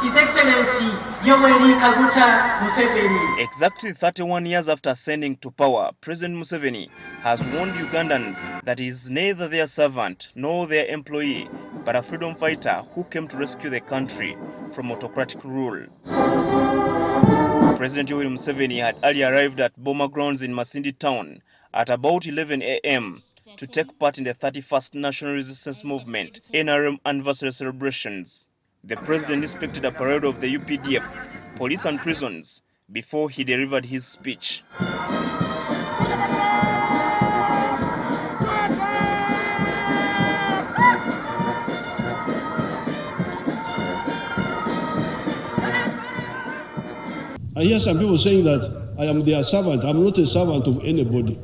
His Excellency Yoweri Museveni. Exactly 31 years after ascending to power, President Museveni has warned Ugandans that he is neither their servant nor their employee, but a freedom fighter who came to rescue the country from autocratic rule. President Yoweri Museveni had earlier arrived at Boma grounds in Masindi town at about 11 a.m. to take part in the 31st National Resistance Movement NRM anniversary celebrations. The president inspected a parade of the UPDF, police and prisons before he delivered his speech. I hear some people saying that I am their servant. I'm not a servant of anybody.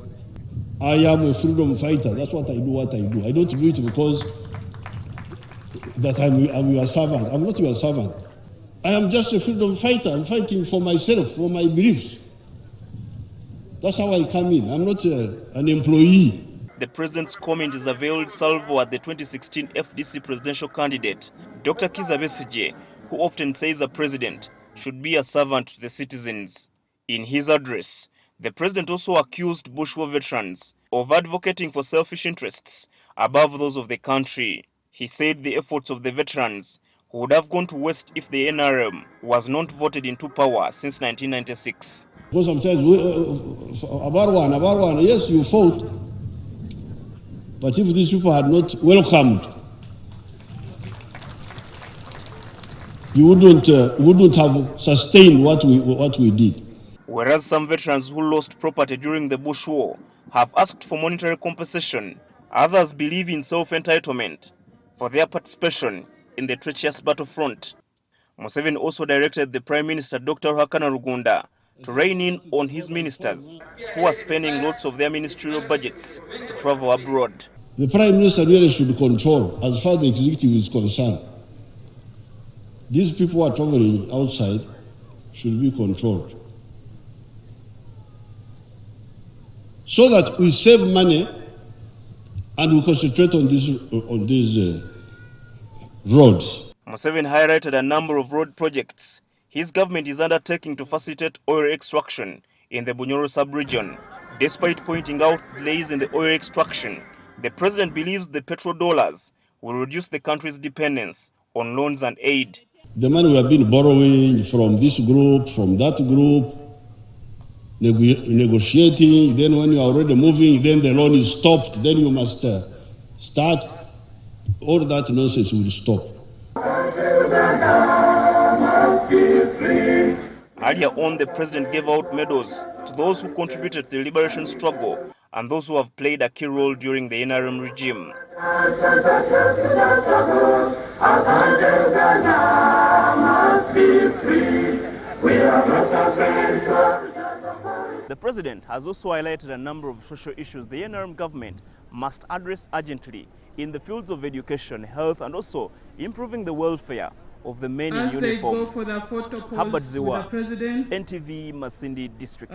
I am a freedom fighter. That's what I do. I don't do it because that I'm your servant. I'm not your servant. I am just a freedom fighter. I'm fighting for myself, for my beliefs. That's how I come in. I'm not an employee. The president's comment is a veiled salvo at the 2016 FDC presidential candidate, Dr. Kizza Besigye, who often says the president should be a servant to the citizens. In his address, the president also accused Bush war veterans of advocating for selfish interests above those of the country. He said the efforts of the veterans would have gone to waste if the NRM was not voted into power since 1996. Because sometimes, about one, yes, you fought. But if these people had not welcomed, you wouldn't have sustained what we did. Whereas some veterans who lost property during the Bush War have asked for monetary compensation, others believe in self-entitlement for their participation in the treacherous battlefront. Museveni also directed the Prime Minister, Dr. Ruhakana Rugunda, to rein in on his ministers who are spending lots of their ministerial budgets to travel abroad. The Prime Minister really should control as far as the executive is concerned. These people who are traveling outside should be controlled, so that we save money and we concentrate on these roads. Museveni highlighted a number of road projects his government is undertaking to facilitate oil extraction in the Bunyoro sub-region. Despite pointing out delays in the oil extraction, the president believes the petrodollars will reduce the country's dependence on loans and aid. The money we have been borrowing from this group, from that group, negotiating, then when you are already moving, then the loan is stopped, then you must start. All that nonsense will stop. Earlier on, the president gave out medals to those who contributed to the liberation struggle and those who have played a key role during the NRM regime. The president has also highlighted a number of social issues the NRM government must address urgently in the fields of education, health, and also improving the welfare of the men in uniform. Go for the photo pose Habad Ziwa, with the president. NTV Masindi district.